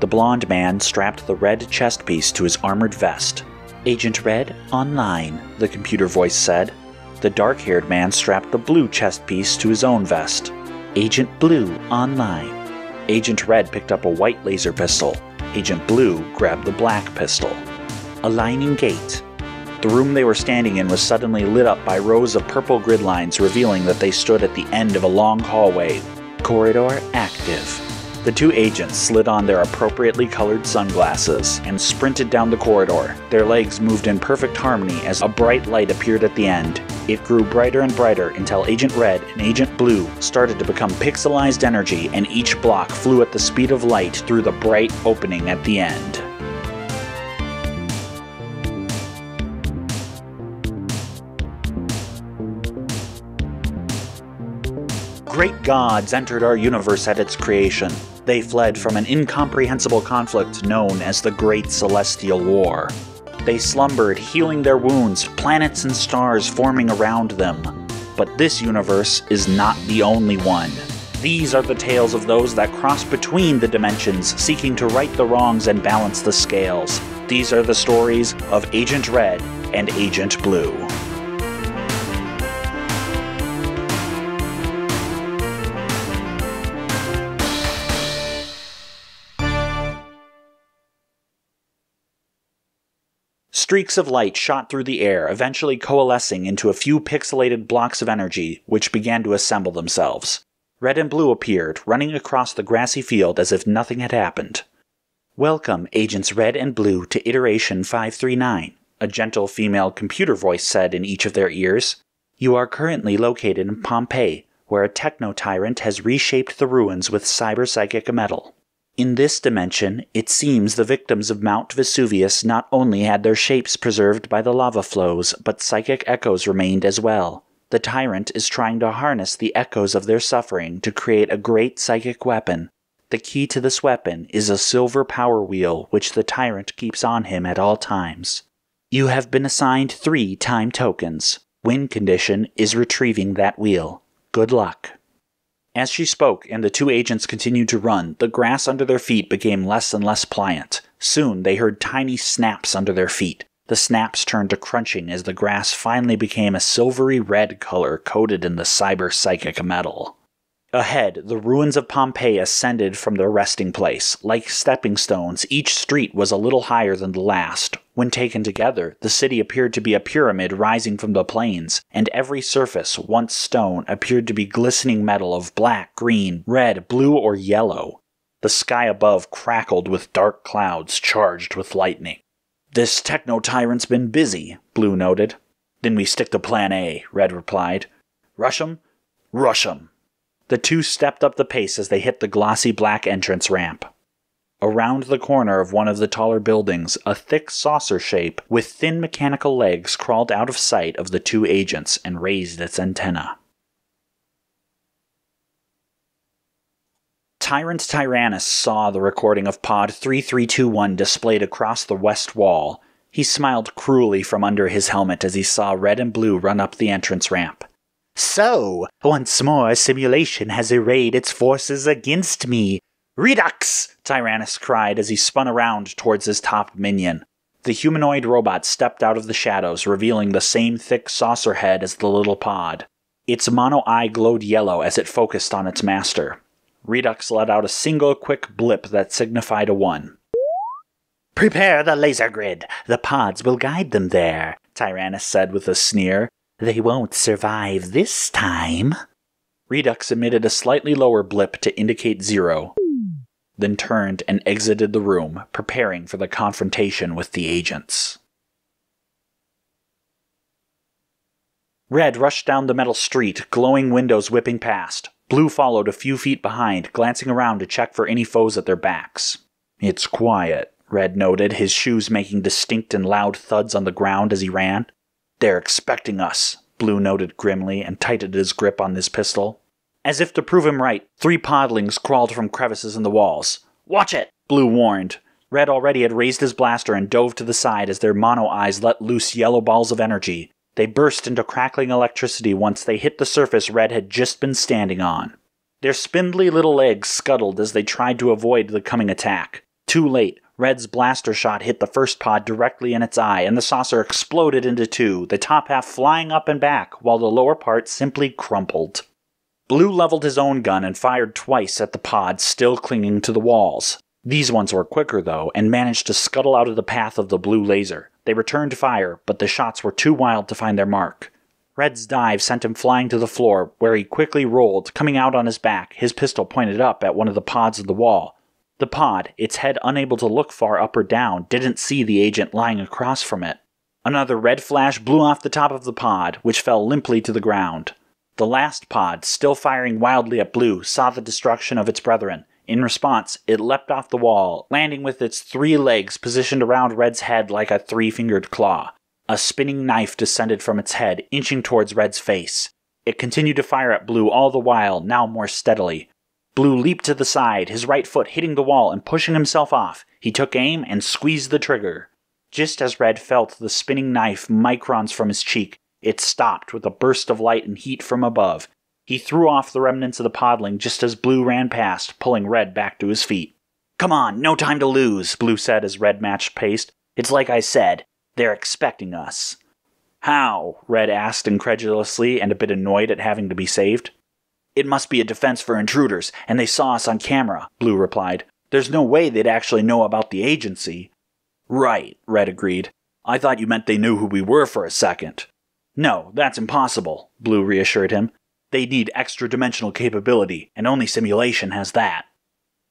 The blonde man strapped the red chest piece to his armored vest. "Agent Red, online," the computer voice said. The dark-haired man strapped the blue chest piece to his own vest. "Agent Blue, online." Agent Red picked up a white laser pistol. Agent Blue grabbed the black pistol. "Aligning gate." The room they were standing in was suddenly lit up by rows of purple grid lines, revealing that they stood at the end of a long hallway. "Corridor active." The two agents slid on their appropriately colored sunglasses and sprinted down the corridor. Their legs moved in perfect harmony as a bright light appeared at the end. It grew brighter and brighter until Agent Red and Agent Blue started to become pixelized energy, and each block flew at the speed of light through the bright opening at the end. Great gods entered our universe at its creation. They fled from an incomprehensible conflict known as the Great Celestial War. They slumbered, healing their wounds, planets and stars forming around them. But this universe is not the only one. These are the tales of those that cross between the dimensions, seeking to right the wrongs and balance the scales. These are the stories of Agent Red and Agent Blue. Streaks of light shot through the air, eventually coalescing into a few pixelated blocks of energy, which began to assemble themselves. Red and Blue appeared, running across the grassy field as if nothing had happened. "Welcome, Agents Red and Blue, to Iteration 539, a gentle female computer voice said in each of their ears. "You are currently located in Pompeii, where a techno-tyrant has reshaped the ruins with cyber-psychic metal. In this dimension, it seems the victims of Mount Vesuvius not only had their shapes preserved by the lava flows, but psychic echoes remained as well. The tyrant is trying to harness the echoes of their suffering to create a great psychic weapon. The key to this weapon is a silver power wheel which the tyrant keeps on him at all times. You have been assigned 3 time tokens. Win condition is retrieving that wheel. Good luck." As she spoke and the two agents continued to run, the grass under their feet became less and less pliant. Soon they heard tiny snaps under their feet. The snaps turned to crunching as the grass finally became a silvery red color coated in the cyber-psychic metal. Ahead, the ruins of Pompeii ascended from their resting place. Like stepping stones, each street was a little higher than the last. When taken together, the city appeared to be a pyramid rising from the plains, and every surface, once stone, appeared to be glistening metal of black, green, red, blue, or yellow. The sky above crackled with dark clouds charged with lightning. "This techno-tyrant's been busy," Blue noted. "Then we stick to Plan A," Red replied. "Rush 'em? Rush 'em." The two stepped up the pace as they hit the glossy black entrance ramp. Around the corner of one of the taller buildings, a thick saucer shape with thin mechanical legs crawled out of sight of the two agents and raised its antenna. Tyrant Tyrannus saw the recording of Pod 3321 displayed across the west wall. He smiled cruelly from under his helmet as he saw Red and Blue run up the entrance ramp. "So, once more simulation has arrayed its forces against me. Redux!" Tyrannus cried as he spun around towards his top minion. The humanoid robot stepped out of the shadows, revealing the same thick saucer head as the little pod. Its mono eye glowed yellow as it focused on its master. Redux let out a single quick blip that signified a 1. "Prepare the laser grid. The pods will guide them there," Tyrannus said with a sneer. "They won't survive this time." Redux emitted a slightly lower blip to indicate 0, then turned and exited the room, preparing for the confrontation with the agents. Red rushed down the metal street, glowing windows whipping past. Blue followed a few feet behind, glancing around to check for any foes at their backs. "It's quiet," Red noted, his shoes making distinct and loud thuds on the ground as he ran. "They're expecting us," Blue noted grimly and tightened his grip on his pistol. As if to prove him right, 3 podlings crawled from crevices in the walls. "Watch it!" Blue warned. Red already had raised his blaster and dove to the side as their mono eyes let loose yellow balls of energy. They burst into crackling electricity once they hit the surface Red had just been standing on. Their spindly little legs scuttled as they tried to avoid the coming attack. Too late, Red's blaster shot hit the first pod directly in its eye, and the saucer exploded into two, the top half flying up and back, while the lower part simply crumpled. Blue leveled his own gun and fired twice at the pods still clinging to the walls. These ones were quicker, though, and managed to scuttle out of the path of the blue laser. They returned fire, but the shots were too wild to find their mark. Red's dive sent him flying to the floor, where he quickly rolled, coming out on his back, his pistol pointed up at one of the pods of the wall. The pod, its head unable to look far up or down, didn't see the agent lying across from it. Another red flash blew off the top of the pod, which fell limply to the ground. The last pod, still firing wildly at Blue, saw the destruction of its brethren. In response, it leapt off the wall, landing with its 3 legs positioned around Red's head like a 3-fingered claw. A spinning knife descended from its head, inching towards Red's face. It continued to fire at Blue all the while, now more steadily. Blue leaped to the side, his right foot hitting the wall and pushing himself off. He took aim and squeezed the trigger. Just as Red felt the spinning knife microns from his cheek, it stopped with a burst of light and heat from above. He threw off the remnants of the podling just as Blue ran past, pulling Red back to his feet. "Come on, no time to lose," Blue said as Red matched pace. "It's like I said. They're expecting us." "How?" Red asked incredulously and a bit annoyed at having to be saved. "It must be a defense for intruders, and they saw us on camera," Blue replied. "There's no way they'd actually know about the agency." "Right," Red agreed. "I thought you meant they knew who we were for a second." "No, that's impossible," Blue reassured him. "They need extra-dimensional capability, and only simulation has that."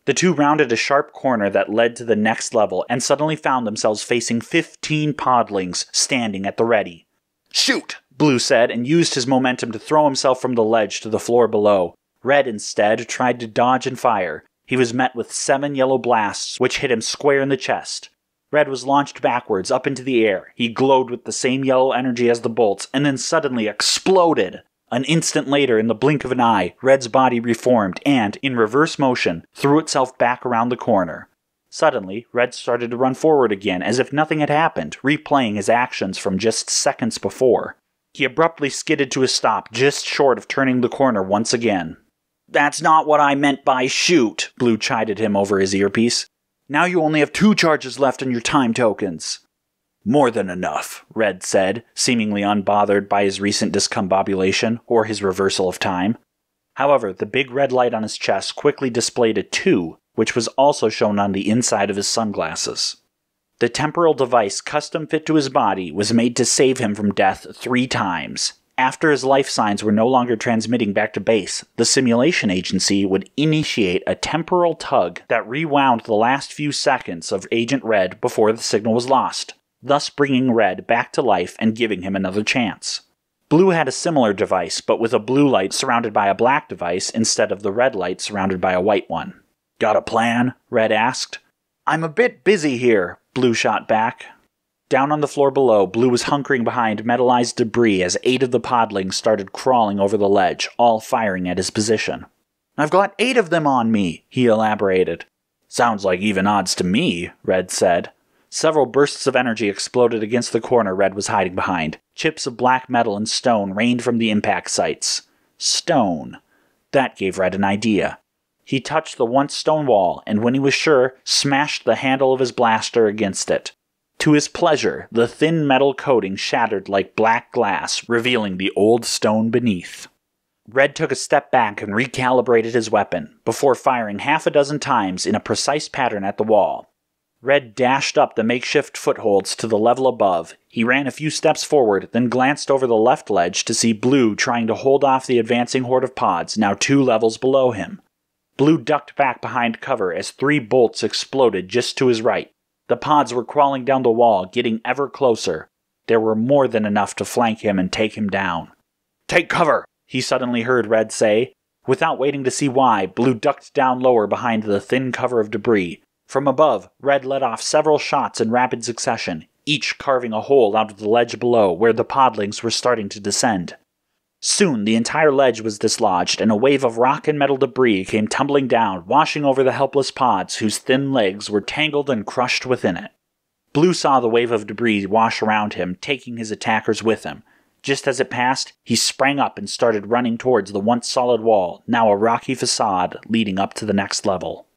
The two rounded a sharp corner that led to the next level and suddenly found themselves facing 15 podlings standing at the ready. "Shoot!" Blue said, and used his momentum to throw himself from the ledge to the floor below. Red, instead, tried to dodge and fire. He was met with 7 yellow blasts, which hit him square in the chest. Red was launched backwards, up into the air. He glowed with the same yellow energy as the bolts, and then suddenly exploded. An instant later, in the blink of an eye, Red's body reformed and, in reverse motion, threw itself back around the corner. Suddenly, Red started to run forward again, as if nothing had happened, replaying his actions from just seconds before. He abruptly skidded to a stop, just short of turning the corner once again. "That's not what I meant by shoot," Blue chided him over his earpiece. "Now you only have 2 charges left on your time tokens." "More than enough," Red said, seemingly unbothered by his recent discombobulation or his reversal of time. However, the big red light on his chest quickly displayed a 2, which was also shown on the inside of his sunglasses. The temporal device custom fit to his body was made to save him from death 3 times. After his life signs were no longer transmitting back to base, the simulation agency would initiate a temporal tug that rewound the last few seconds of Agent Red before the signal was lost, thus bringing Red back to life and giving him another chance. Blue had a similar device, but with a blue light surrounded by a black device instead of the red light surrounded by a white one. "Got a plan?" Red asked. "I'm a bit busy here," Blue shot back. Down on the floor below, Blue was hunkering behind metallized debris as 8 of the podlings started crawling over the ledge, all firing at his position. "I've got 8 of them on me," he elaborated. "Sounds like even odds to me," Red said. Several bursts of energy exploded against the corner Red was hiding behind. Chips of black metal and stone rained from the impact sites. Stone. That gave Red an idea. He touched the once stone wall, and when he was sure, smashed the handle of his blaster against it. To his pleasure, the thin metal coating shattered like black glass, revealing the old stone beneath. Red took a step back and recalibrated his weapon, before firing 6 times in a precise pattern at the wall. Red dashed up the makeshift footholds to the level above. He ran a few steps forward, then glanced over the left ledge to see Blue trying to hold off the advancing horde of pods, now 2 levels below him. Blue ducked back behind cover as 3 bolts exploded just to his right. The pods were crawling down the wall, getting ever closer. There were more than enough to flank him and take him down. "Take cover!" he suddenly heard Red say. Without waiting to see why, Blue ducked down lower behind the thin cover of debris. From above, Red let off several shots in rapid succession, each carving a hole out of the ledge below where the podlings were starting to descend. Soon the entire ledge was dislodged, and a wave of rock and metal debris came tumbling down, washing over the helpless pods whose thin legs were tangled and crushed within it. Blue saw the wave of debris wash around him, taking his attackers with him. Just as it passed, he sprang up and started running towards the once solid wall, now a rocky facade leading up to the next level.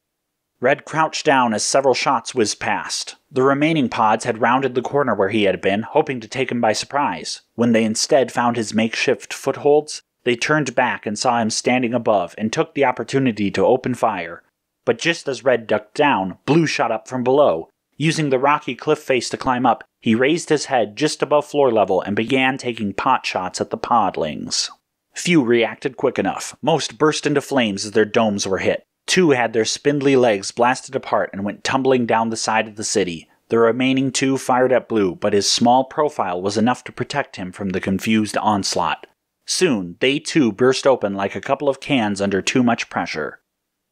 Red crouched down as several shots whizzed past. The remaining pods had rounded the corner where he had been, hoping to take him by surprise. When they instead found his makeshift footholds, they turned back and saw him standing above and took the opportunity to open fire. But just as Red ducked down, Blue shot up from below. Using the rocky cliff face to climb up, he raised his head just above floor level and began taking pot shots at the podlings. Few reacted quick enough. Most burst into flames as their domes were hit. 2 had their spindly legs blasted apart and went tumbling down the side of the city. The remaining 2 fired at Blue, but his small profile was enough to protect him from the confused onslaught. Soon, they too burst open like a couple of cans under too much pressure.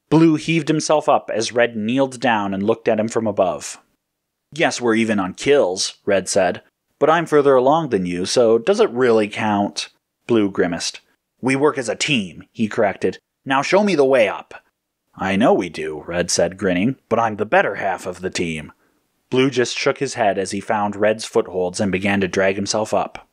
Blue heaved himself up as Red kneeled down and looked at him from above. "Guess we're even on kills," Red said. "But I'm further along than you, so does it really count?" Blue grimaced. "We work as a team," he corrected. "Now show me the way up." "I know we do," Red said, grinning, "but I'm the better half of the team." Blue just shook his head as he found Red's footholds and began to drag himself up.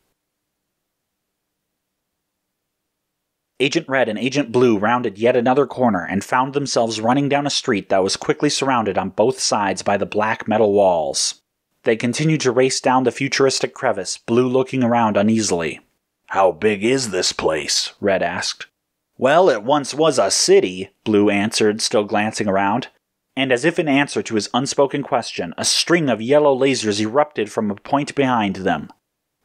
Agent Red and Agent Blue rounded yet another corner and found themselves running down a street that was quickly surrounded on both sides by the black metal walls. They continued to race down the futuristic crevice, Blue looking around uneasily. "How big is this place?" Red asked. "Well, it once was a city," Blue answered, still glancing around. And as if in answer to his unspoken question, a string of yellow lasers erupted from a point behind them.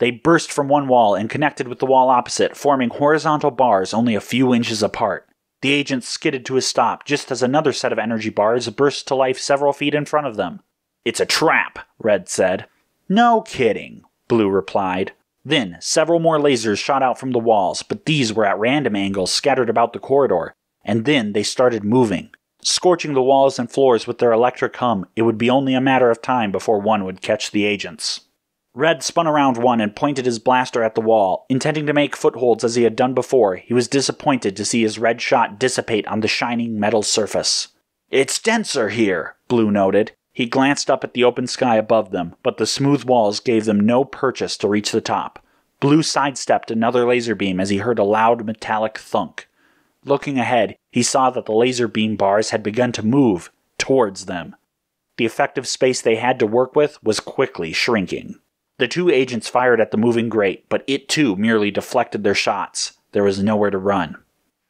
They burst from one wall and connected with the wall opposite, forming horizontal bars only a few inches apart. The agent skidded to a stop just as another set of energy bars burst to life several feet in front of them. "It's a trap," Red said. "No kidding," Blue replied. Then, several more lasers shot out from the walls, but these were at random angles scattered about the corridor, and then they started moving. Scorching the walls and floors with their electric hum, it would be only a matter of time before one would catch the agents. Red spun around one and pointed his blaster at the wall. Intending to make footholds as he had done before, he was disappointed to see his red shot dissipate on the shining metal surface. "It's denser here," Blue noted. He glanced up at the open sky above them, but the smooth walls gave them no purchase to reach the top. Blue sidestepped another laser beam as he heard a loud metallic thunk. Looking ahead, he saw that the laser beam bars had begun to move towards them. The effective space they had to work with was quickly shrinking. The 2 agents fired at the moving grate, but it too merely deflected their shots. There was nowhere to run.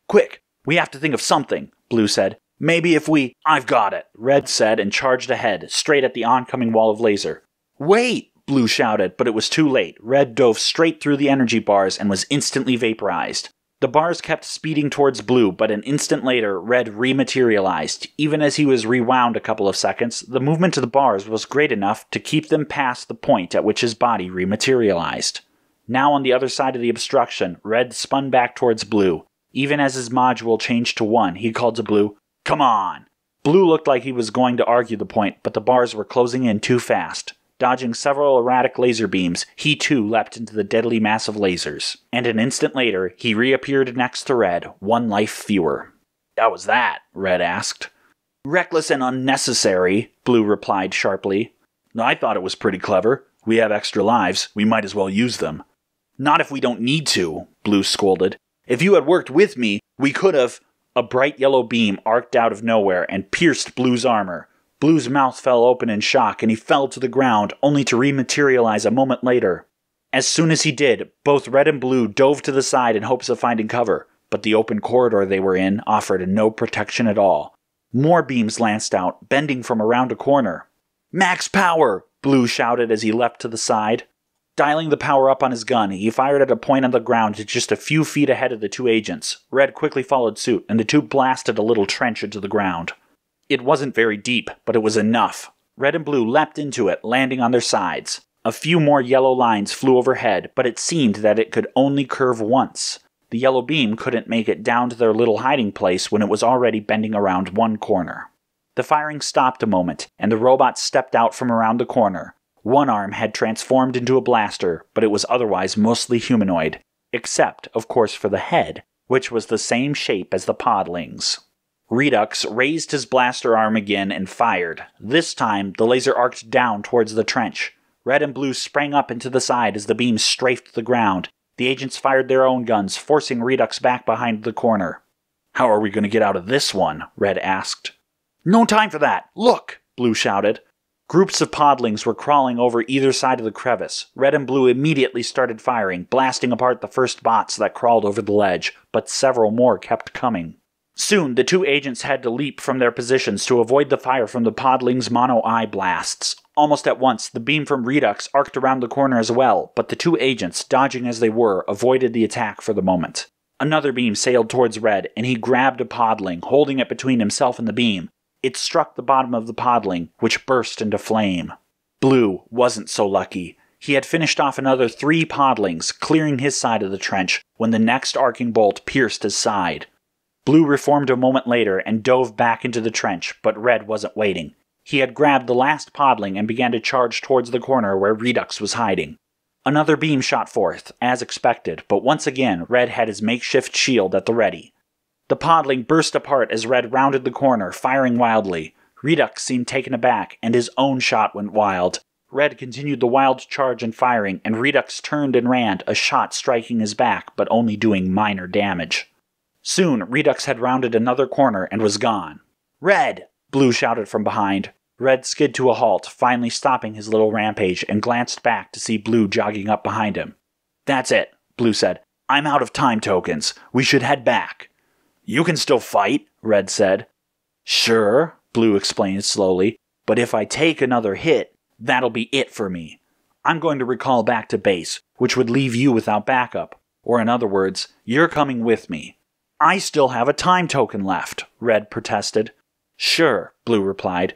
"Quick, we have to think of something," Blue said. "Maybe if we—" "I've got it," Red said and charged ahead, straight at the oncoming wall of laser. "Wait!" Blue shouted, but it was too late. Red dove straight through the energy bars and was instantly vaporized. The bars kept speeding towards Blue, but an instant later, Red rematerialized. Even as he was rewound a couple of seconds, the movement of the bars was great enough to keep them past the point at which his body rematerialized. Now on the other side of the obstruction, Red spun back towards Blue. Even as his module changed to 1, he called to Blue, "Come on!" Blue looked like he was going to argue the point, but the bars were closing in too fast. Dodging several erratic laser beams, he too leapt into the deadly mass of lasers. And an instant later, he reappeared next to Red, 1 life fewer. "How was that?" Red asked. "Reckless and unnecessary," Blue replied sharply. "I thought it was pretty clever. We have extra lives, we might as well use them." "Not if we don't need to," Blue scolded. "If you had worked with me, we could have—" A bright yellow beam arced out of nowhere and pierced Blue's armor. Blue's mouth fell open in shock and he fell to the ground, only to rematerialize a moment later. As soon as he did, both Red and Blue dove to the side in hopes of finding cover, but the open corridor they were in offered no protection at all. More beams lanced out, bending from around a corner. "Max power!" Blue shouted as he leapt to the side. Dialing the power up on his gun, he fired at a point on the ground just a few feet ahead of the 2 agents. Red quickly followed suit, and the 2 blasted a little trench into the ground. It wasn't very deep, but it was enough. Red and Blue leapt into it, landing on their sides. A few more yellow lines flew overhead, but it seemed that it could only curve once. The yellow beam couldn't make it down to their little hiding place when it was already bending around one corner. The firing stopped a moment, and the robot stepped out from around the corner. One arm had transformed into a blaster, but it was otherwise mostly humanoid, except, of course, for the head, which was the same shape as the podlings. Redux raised his blaster arm again and fired. This time, the laser arced down towards the trench. Red and Blue sprang up into the side as the beam strafed the ground. The agents fired their own guns, forcing Redux back behind the corner. "How are we going to get out of this one?" Red asked. "No time for that! Look!" Blue shouted. Groups of podlings were crawling over either side of the crevice. Red and Blue immediately started firing, blasting apart the first bots that crawled over the ledge, but several more kept coming. Soon, the two agents had to leap from their positions to avoid the fire from the podlings' mono-eye blasts. Almost at once, the beam from Redux arced around the corner as well, but the two agents, dodging as they were, avoided the attack for the moment. Another beam sailed towards Red, and he grabbed a podling, holding it between himself and the beam. It struck the bottom of the podling, which burst into flame. Blue wasn't so lucky. He had finished off another 3 podlings, clearing his side of the trench, when the next arcing bolt pierced his side. Blue reformed a moment later and dove back into the trench, but Red wasn't waiting. He had grabbed the last podling and began to charge towards the corner where Redux was hiding. Another beam shot forth, as expected, but once again Red had his makeshift shield at the ready. The podling burst apart as Red rounded the corner, firing wildly. Redux seemed taken aback, and his own shot went wild. Red continued the wild charge and firing, and Redux turned and ran, a shot striking his back, but only doing minor damage. Soon, Redux had rounded another corner and was gone. "Red!" Blue shouted from behind. Red skid to a halt, finally stopping his little rampage, and glanced back to see Blue jogging up behind him. "That's it," Blue said. "I'm out of time tokens. We should head back." "You can still fight," Red said. "Sure," Blue explained slowly, "but if I take another hit, that'll be it for me. I'm going to recall back to base, which would leave you without backup. Or in other words, you're coming with me." "I still have a time token left," Red protested. "Sure," Blue replied.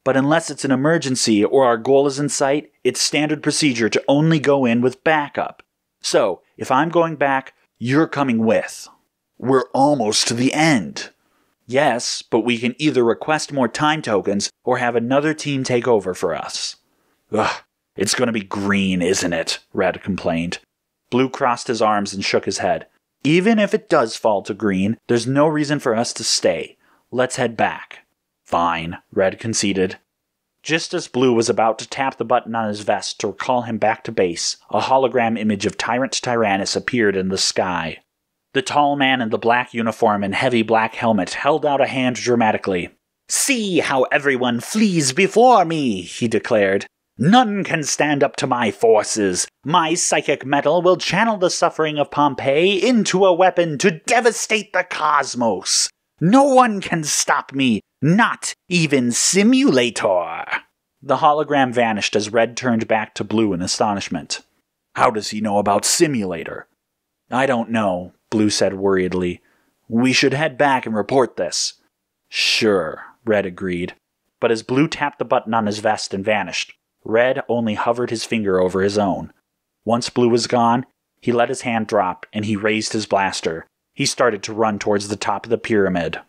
"But unless it's an emergency or our goal is in sight, it's standard procedure to only go in with backup. So, if I'm going back, you're coming with." "We're almost to the end." "Yes, but we can either request more time tokens or have another team take over for us." "Ugh, it's going to be green, isn't it?" Red complained. Blue crossed his arms and shook his head. "Even if it does fall to green, there's no reason for us to stay. Let's head back." "Fine," Red conceded. Just as Blue was about to tap the button on his vest to recall him back to base, a hologram image of Tyrant Tyrannus appeared in the sky. The tall man in the black uniform and heavy black helmet held out a hand dramatically. "See how everyone flees before me," he declared. "None can stand up to my forces. My psychic metal will channel the suffering of Pompeii into a weapon to devastate the cosmos. No one can stop me, not even Simulator." The hologram vanished as Red turned back to Blue in astonishment. "How does he know about Simulator?" "I don't know," Blue said worriedly. "We should head back and report this." "Sure," Red agreed. But as Blue tapped the button on his vest and vanished, Red only hovered his finger over his own. Once Blue was gone, he let his hand drop and he raised his blaster. He started to run towards the top of the pyramid.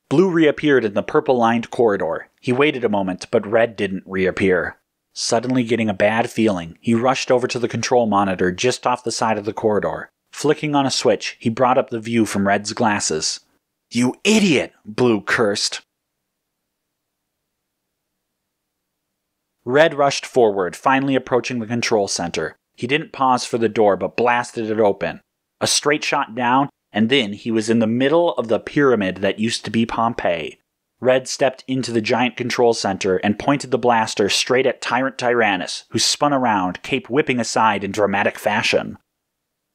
Blue reappeared in the purple-lined corridor. He waited a moment, but Red didn't reappear. Suddenly getting a bad feeling, he rushed over to the control monitor just off the side of the corridor. Flicking on a switch, he brought up the view from Red's glasses. "You idiot!" Blue cursed. Red rushed forward, finally approaching the control center. He didn't pause for the door, but blasted it open. A straight shot down, and then he was in the middle of the pyramid that used to be Pompeii. Red stepped into the giant control center and pointed the blaster straight at Tyrant Tyrannus, who spun around, cape whipping aside in dramatic fashion.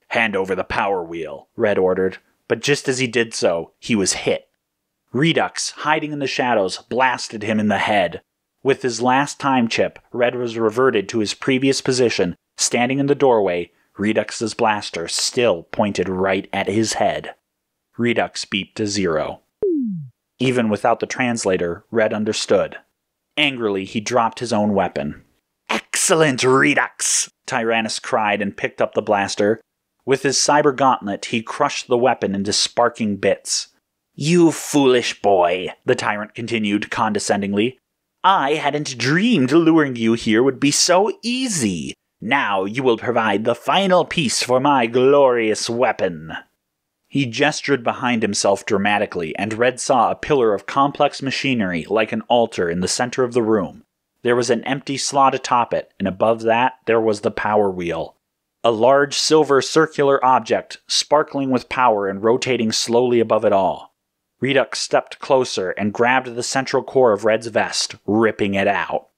"Hand over the power wheel," Red ordered, but just as he did so, he was hit. Redux, hiding in the shadows, blasted him in the head. With his last time chip, Red was reverted to his previous position, standing in the doorway, Redux's blaster still pointed right at his head. Redux beeped to 0. Even without the translator, Red understood. Angrily, he dropped his own weapon. "Excellent, Redux!" Tyrannus cried and picked up the blaster. With his cyber gauntlet, he crushed the weapon into sparking bits. "You foolish boy," the tyrant continued condescendingly. "I hadn't dreamed luring you here would be so easy. Now you will provide the final piece for my glorious weapon." He gestured behind himself dramatically, and Red saw a pillar of complex machinery like an altar in the center of the room. There was an empty slot atop it, and above that there was the power wheel. A large silver circular object, sparkling with power and rotating slowly above it all. Redux stepped closer and grabbed the central core of Red's vest, ripping it out.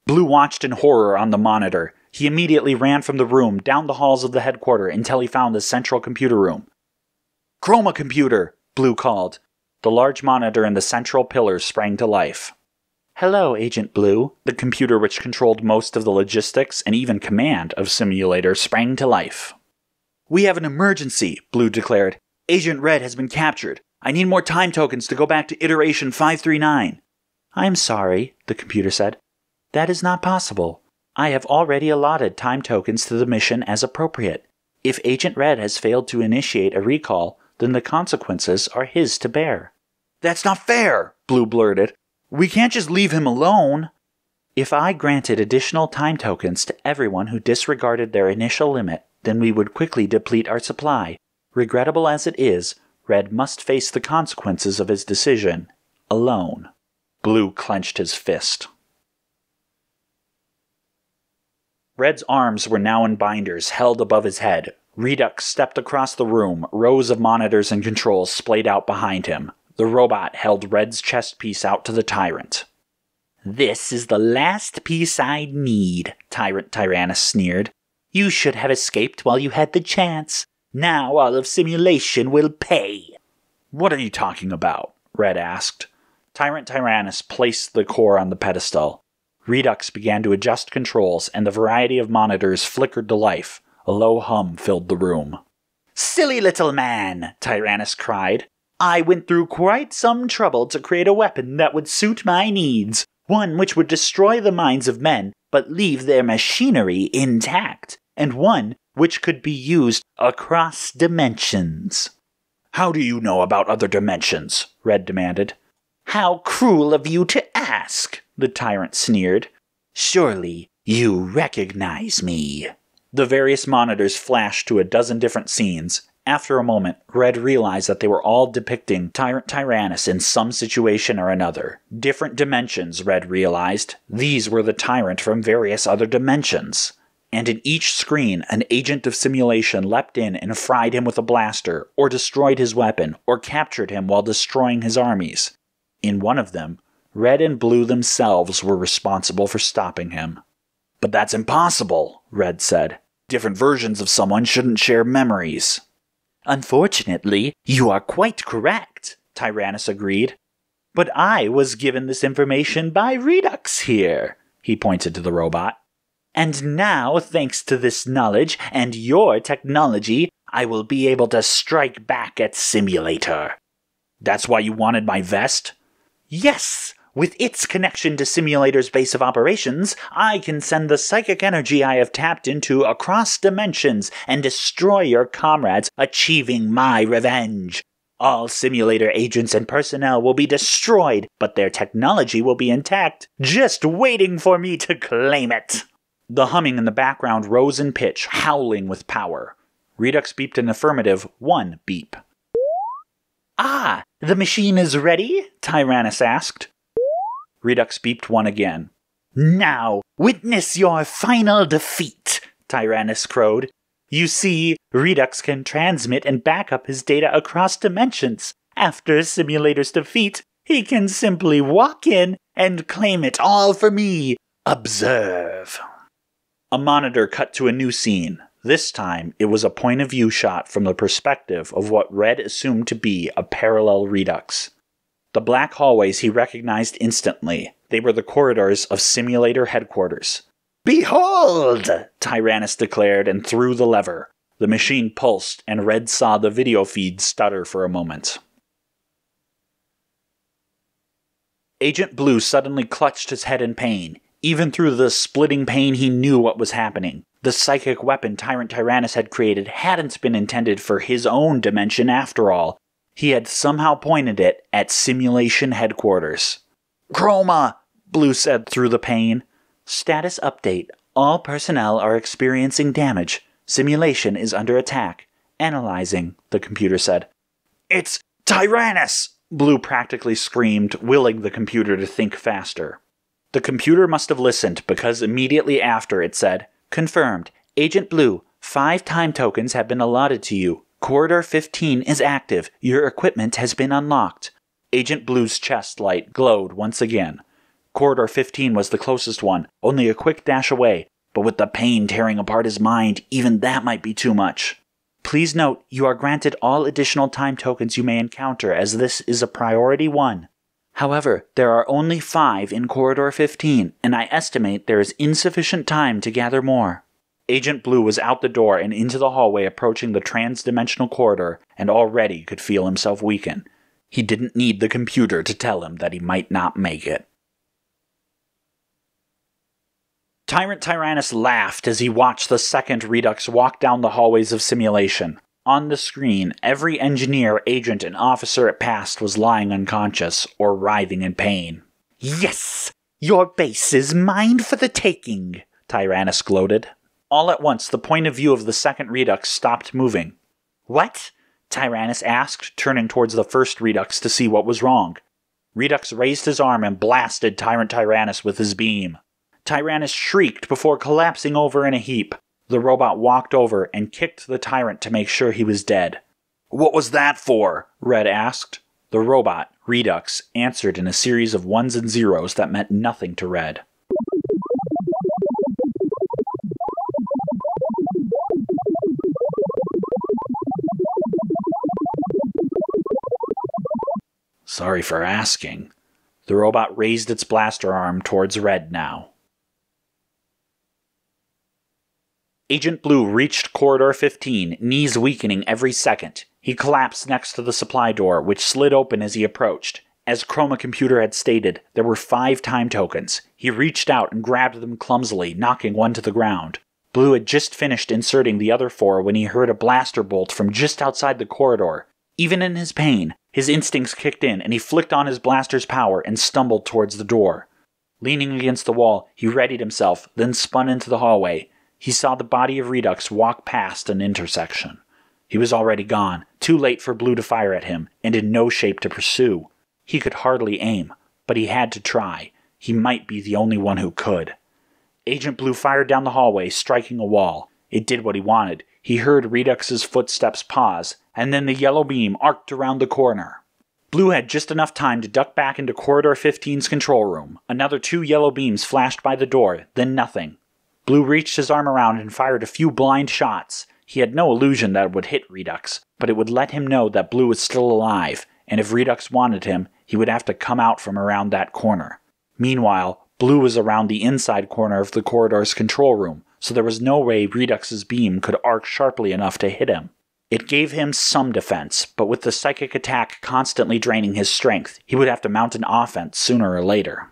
Blue watched in horror on the monitor. He immediately ran from the room down the halls of the headquarters until he found the central computer room. "Chroma computer!" Blue called. The large monitor in the central pillars sprang to life. "Hello, Agent Blue." The computer which controlled most of the logistics and even command of Simulator sprang to life. "We have an emergency," Blue declared. "Agent Red has been captured. I need more time tokens to go back to iteration 539. "I'm sorry," the computer said. "That is not possible. I have already allotted time tokens to the mission as appropriate. If Agent Red has failed to initiate a recall, then the consequences are his to bear." "That's not fair," Blue blurted. "We can't just leave him alone." "If I granted additional time tokens to everyone who disregarded their initial limit, then we would quickly deplete our supply. Regrettable as it is, Red must face the consequences of his decision, alone." Blue clenched his fist. Red's arms were now in binders held above his head. Redux stepped across the room, rows of monitors and controls splayed out behind him. The robot held Red's chest piece out to the Tyrant. "This is the last piece I'd need," Tyrant Tyrannus sneered. "You should have escaped while you had the chance. Now all of simulation will pay." "What are you talking about?" Red asked. Tyrant Tyrannus placed the core on the pedestal. Redux began to adjust controls, and the variety of monitors flickered to life. A low hum filled the room. "Silly little man!" Tyrannus cried. "I went through quite some trouble to create a weapon that would suit my needs. One which would destroy the minds of men, but leave their machinery intact. And one which could be used across dimensions." "How do you know about other dimensions?" Red demanded. "How cruel of you to ask!" the Tyrant sneered. "Surely you recognize me." The various monitors flashed to a dozen different scenes. After a moment, Red realized that they were all depicting Tyrant Tyrannus in some situation or another. Different dimensions, Red realized. These were the Tyrant from various other dimensions. And in each screen, an agent of simulation leapt in and fried him with a blaster, or destroyed his weapon, or captured him while destroying his armies. In one of them, Red and Blue themselves were responsible for stopping him. "But that's impossible," Red said. "Different versions of someone shouldn't share memories." "Unfortunately, you are quite correct," Tyrannus agreed. "But I was given this information by Redux here," he pointed to the robot. "And now, thanks to this knowledge and your technology, I will be able to strike back at Simulator." "That's why you wanted my vest?" "Yes! With its connection to Simulator's base of operations, I can send the psychic energy I have tapped into across dimensions and destroy your comrades, achieving my revenge. All Simulator agents and personnel will be destroyed, but their technology will be intact, just waiting for me to claim it." The humming in the background rose in pitch, howling with power. Redux beeped an affirmative, one beep. "Ah, the machine is ready?" Tyrannus asked. Redux beeped one again. "Now, witness your final defeat," Tyrannus crowed. "You see, Redux can transmit and back up his data across dimensions. After Simulator's defeat, he can simply walk in and claim it all for me. Observe." A monitor cut to a new scene. This time, it was a point-of-view shot from the perspective of what Red assumed to be a parallel Redux. The black hallways he recognized instantly. They were the corridors of Simulator headquarters. "Behold!" Tyrannus declared and threw the lever. The machine pulsed, and Red saw the video feed stutter for a moment. Agent Blue suddenly clutched his head in pain. Even through the splitting pain, he knew what was happening. The psychic weapon Tyrant Tyrannus had created hadn't been intended for his own dimension after all. He had somehow pointed it at Simulation headquarters. "Chroma!" Blue said through the pain. "Status update. All personnel are experiencing damage. Simulation is under attack. Analyzing," the computer said. "It's Tyrannus!" Blue practically screamed, willing the computer to think faster. The computer must have listened, because immediately after it said, "Confirmed. Agent Blue, 5 time tokens have been allotted to you. Corridor 15 is active. Your equipment has been unlocked." Agent Blue's chest light glowed once again. Corridor 15 was the closest one, only a quick dash away, but with the pain tearing apart his mind, even that might be too much. "Please note, you are granted all additional time tokens you may encounter, as this is a priority 1. However, there are only 5 in Corridor 15, and I estimate there is insufficient time to gather more." Agent Blue was out the door and into the hallway approaching the trans-dimensional corridor, and already could feel himself weaken. He didn't need the computer to tell him that he might not make it. Tyrant Tyrannus laughed as he watched the second Redux walk down the hallways of simulation. On the screen, every engineer, agent, and officer it passed was lying unconscious or writhing in pain. "Yes! Your base is mine for the taking!" Tyrannus gloated. All at once, the point of view of the second Redux stopped moving. "What?" Tyrannus asked, turning towards the first Redux to see what was wrong. Redux raised his arm and blasted Tyrant Tyrannus with his beam. Tyrannus shrieked before collapsing over in a heap. The robot walked over and kicked the Tyrant to make sure he was dead. "What was that for?" Red asked. The robot, Redux, answered in a series of 1s and 0s that meant nothing to Red. "Sorry for asking." The robot raised its blaster arm towards Red now. Agent Blue reached Corridor 15, knees weakening every second. He collapsed next to the supply door, which slid open as he approached. As Chroma Computer had stated, there were 5 time tokens. He reached out and grabbed them clumsily, knocking one to the ground. Blue had just finished inserting the other 4 when he heard a blaster bolt from just outside the corridor. Even in his pain, his instincts kicked in and he flicked on his blaster's power and stumbled towards the door. Leaning against the wall, he readied himself, then spun into the hallway. He saw the body of Redux walk past an intersection. He was already gone, too late for Blue to fire at him, and in no shape to pursue. He could hardly aim, but he had to try. He might be the only one who could. Agent Blue fired down the hallway, striking a wall. It did what he wanted. He heard Redux's footsteps pause, and then the yellow beam arced around the corner. Blue had just enough time to duck back into Corridor 15's control room. Another 2 yellow beams flashed by the door, then nothing. Blue reached his arm around and fired a few blind shots. He had no illusion that it would hit Redux, but it would let him know that Blue was still alive, and if Redux wanted him, he would have to come out from around that corner. Meanwhile, Blue was around the inside corner of the corridor's control room, so there was no way Redux's beam could arc sharply enough to hit him. It gave him some defense, but with the psychic attack constantly draining his strength, he would have to mount an offense sooner or later.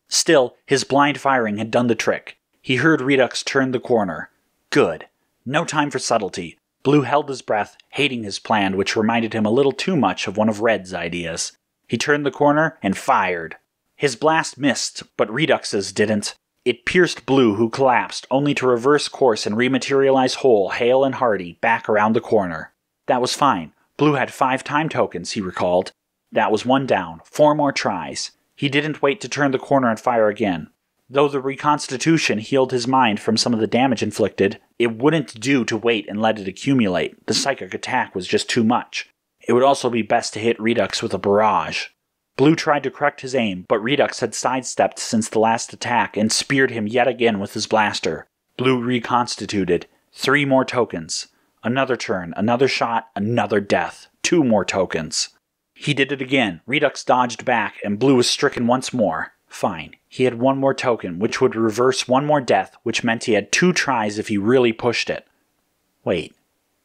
Still, his blind firing had done the trick. He heard Redux turn the corner. Good. No time for subtlety. Blue held his breath, hating his plan, which reminded him a little too much of one of Red's ideas. He turned the corner and fired. His blast missed, but Redux's didn't. It pierced Blue, who collapsed, only to reverse course and rematerialize whole, hale and hearty, back around the corner. That was fine. Blue had 5 time tokens, he recalled. That was 1 down, 4 more tries. He didn't wait to turn the corner and fire again. Though the reconstitution healed his mind from some of the damage inflicted, it wouldn't do to wait and let it accumulate. The psychic attack was just too much. It would also be best to hit Redux with a barrage. Blue tried to correct his aim, but Redux had sidestepped since the last attack and speared him yet again with his blaster. Blue reconstituted. 3 more tokens. Another turn, another shot, another death. 2 more tokens. He did it again. Redux dodged back, and Blue was stricken once more. Fine. He had 1 more token, which would reverse 1 more death, which meant he had 2 tries if he really pushed it. Wait.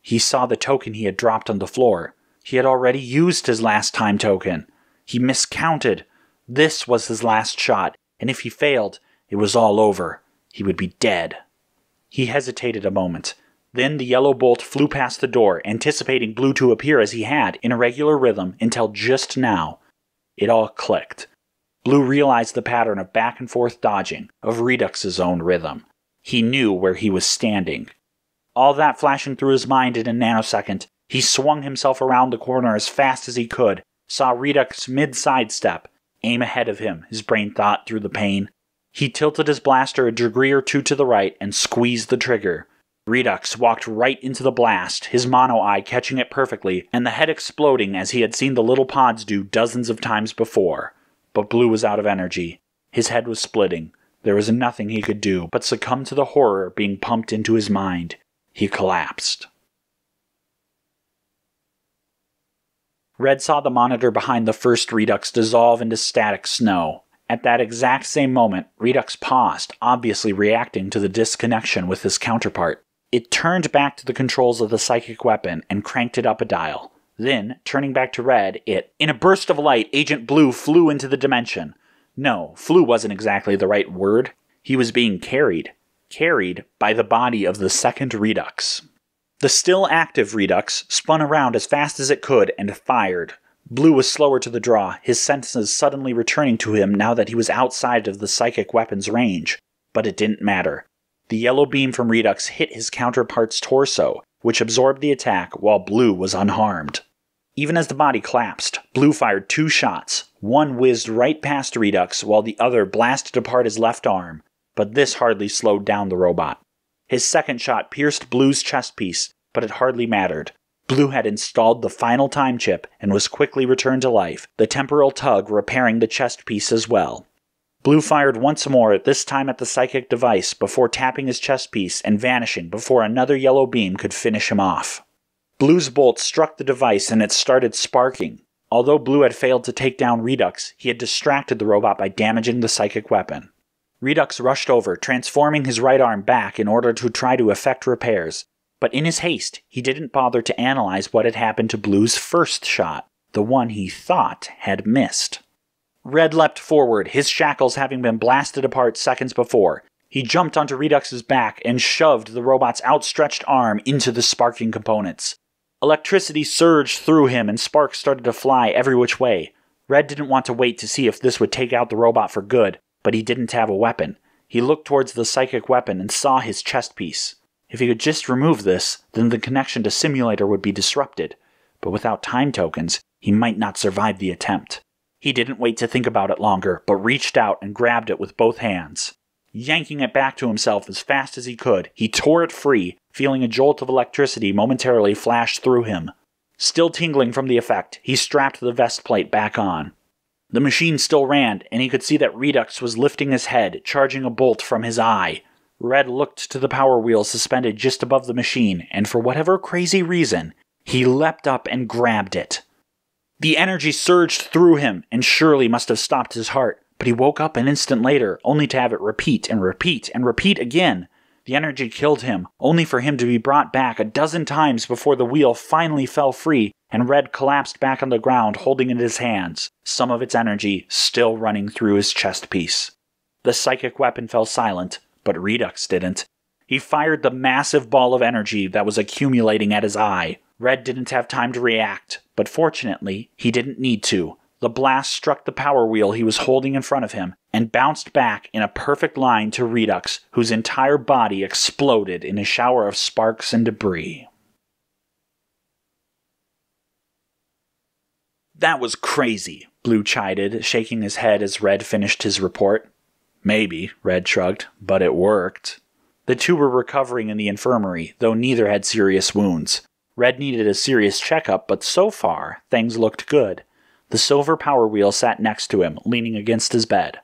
He saw the token he had dropped on the floor. He had already used his last time token. He miscounted. This was his last shot, and if he failed, it was all over. He would be dead. He hesitated a moment. Then the yellow bolt flew past the door, anticipating Blue to appear as he had, in a regular rhythm, until just now. It all clicked. Blue realized the pattern of back and forth dodging, of Redux's own rhythm. He knew where he was standing. All that flashing through his mind in a nanosecond, he swung himself around the corner as fast as he could, saw Redux mid-sidestep, aim ahead of him, his brain thought through the pain. He tilted his blaster a degree or two to the right and squeezed the trigger. Redux walked right into the blast, his mono-eye catching it perfectly, and the head exploding as he had seen the little pods do dozens of times before. But Blue was out of energy. His head was splitting. There was nothing he could do but succumb to the horror being pumped into his mind. He collapsed. Red saw the monitor behind the first Redux dissolve into static snow. At that exact same moment, Redux paused, obviously reacting to the disconnection with his counterpart. It turned back to the controls of the psychic weapon and cranked it up a dial. Then, turning back to Red, in a burst of light, Agent Blue flew into the dimension. No, flew wasn't exactly the right word. He was being carried. Carried by the body of the second Redux. The still active Redux spun around as fast as it could and fired. Blue was slower to the draw, his senses suddenly returning to him now that he was outside of the psychic weapon's range. But it didn't matter. The yellow beam from Redux hit his counterpart's torso, which absorbed the attack while Blue was unharmed. Even as the body collapsed, Blue fired 2 shots. One whizzed right past Redux while the other blasted apart his left arm, but this hardly slowed down the robot. His second shot pierced Blue's chest piece, but it hardly mattered. Blue had installed the final time chip and was quickly returned to life, the temporal tug repairing the chest piece as well. Blue fired once more, this time at the psychic device, before tapping his chest piece and vanishing before another yellow beam could finish him off. Blue's bolt struck the device and it started sparking. Although Blue had failed to take down Redux, he had distracted the robot by damaging the psychic weapon. Redux rushed over, transforming his right arm back in order to try to effect repairs. But in his haste, he didn't bother to analyze what had happened to Blue's first shot, the one he thought had missed. Red leapt forward, his shackles having been blasted apart seconds before. He jumped onto Redux's back and shoved the robot's outstretched arm into the sparking components. Electricity surged through him and sparks started to fly every which way. Red didn't want to wait to see if this would take out the robot for good, but he didn't have a weapon. He looked towards the psychic weapon and saw his chest piece. If he could just remove this, then the connection to simulator would be disrupted. But without time tokens, he might not survive the attempt. He didn't wait to think about it longer, but reached out and grabbed it with both hands. Yanking it back to himself as fast as he could, he tore it free, feeling a jolt of electricity momentarily flash through him. Still tingling from the effect, he strapped the vest plate back on. The machine still ran, and he could see that Redux was lifting his head, charging a bolt from his eye. Red looked to the power wheel suspended just above the machine, and for whatever crazy reason, he leapt up and grabbed it. The energy surged through him, and surely must have stopped his heart, but he woke up an instant later, only to have it repeat and repeat and repeat again. The energy killed him, only for him to be brought back a dozen times before the wheel finally fell free, and Red collapsed back on the ground holding it in his hands, some of its energy still running through his chest piece. The psychic weapon fell silent, but Redux didn't. He fired the massive ball of energy that was accumulating at his eye. Red didn't have time to react, but fortunately, he didn't need to. The blast struck the power wheel he was holding in front of him, and bounced back in a perfect line to Redux, whose entire body exploded in a shower of sparks and debris. "That was crazy," Blue chided, shaking his head as Red finished his report. "Maybe," Red shrugged, "but it worked." The two were recovering in the infirmary, though neither had serious wounds. Red needed a serious checkup, but so far, things looked good. The silver power wheel sat next to him, leaning against his bed.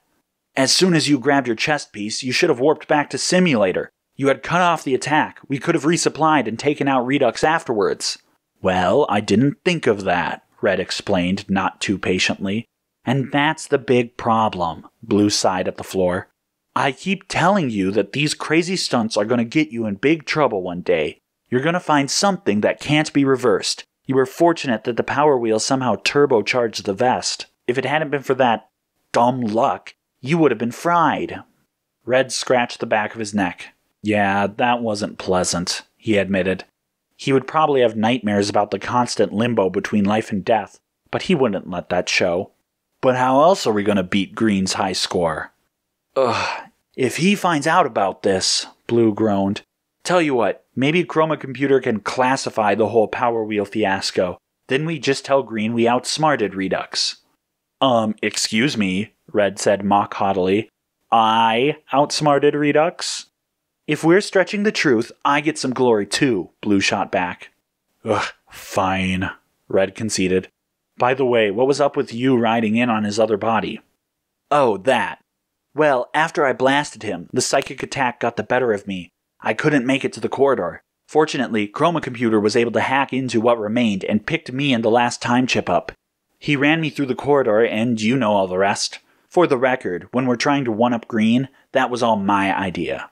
"As soon as you grabbed your chest piece, you should have warped back to simulator. You had cut off the attack. We could have resupplied and taken out Redux afterwards." "Well, I didn't think of that," Red explained, not too patiently. "And that's the big problem," Blue sighed at the floor. "I keep telling you that these crazy stunts are going to get you in big trouble one day. You're going to find something that can't be reversed. You were fortunate that the power wheel somehow turbocharged the vest. If it hadn't been for that dumb luck, you would have been fried." Red scratched the back of his neck. "Yeah, that wasn't pleasant," he admitted. He would probably have nightmares about the constant limbo between life and death, but he wouldn't let that show. "But how else are we going to beat Green's high score?" "Ugh, if he finds out about this," Blue groaned. "Tell you what, maybe Chroma Computer can classify the whole Power Wheel fiasco. Didn't we just tell Green we outsmarted Redux? Excuse me, Red said mock haughtily. I outsmarted Redux? If we're stretching the truth, I get some glory too, Blue shot back. Ugh, fine, Red conceded. By the way, what was up with you riding in on his other body? Oh, that. Well, after I blasted him, the psychic attack got the better of me. I couldn't make it to the corridor. Fortunately, Chroma Computer was able to hack into what remained and picked me and the last time chip up. He ran me through the corridor and you know all the rest. For the record, when we're trying to one-up Green, that was all my idea.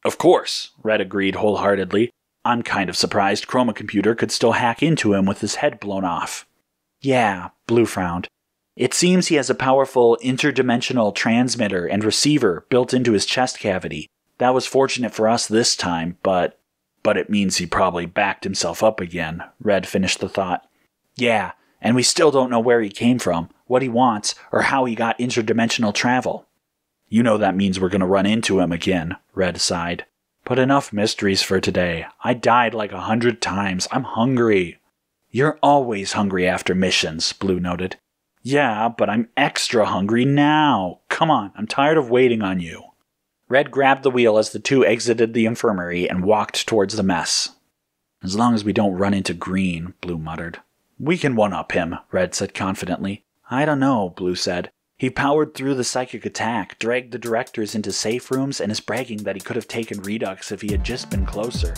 Of course, Red agreed wholeheartedly. I'm kind of surprised Chroma Computer could still hack into him with his head blown off. Yeah, Blue frowned. It seems he has a powerful interdimensional transmitter and receiver built into his chest cavity. That was fortunate for us this time, but it means he probably backed himself up again, Red finished the thought. Yeah, and we still don't know where he came from, what he wants, or how he got interdimensional travel. You know that means we're going to run into him again, Red sighed. But enough mysteries for today. I died like 100 times. I'm hungry. You're always hungry after missions, Blue noted. Yeah, but I'm extra hungry now. Come on, I'm tired of waiting on you. Red grabbed the wheel as the two exited the infirmary and walked towards the mess. As long as we don't run into Green, Blue muttered. We can one-up him, Red said confidently. I don't know, Blue said. He powered through the psychic attack, dragged the directors into safe rooms, and is bragging that he could have taken Redux if he had just been closer.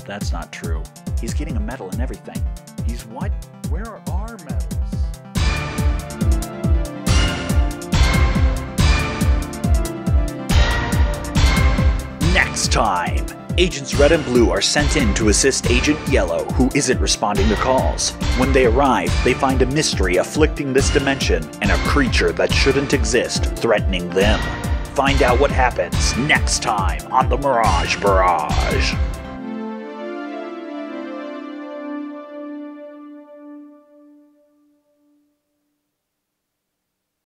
That's not true. He's getting a medal and everything. He's what? Where are our medals? Next time! Agents Red and Blue are sent in to assist Agent Yellow, who isn't responding to calls. When they arrive, they find a mystery afflicting this dimension and a creature that shouldn't exist threatening them. Find out what happens next time on the Mirage Barrage.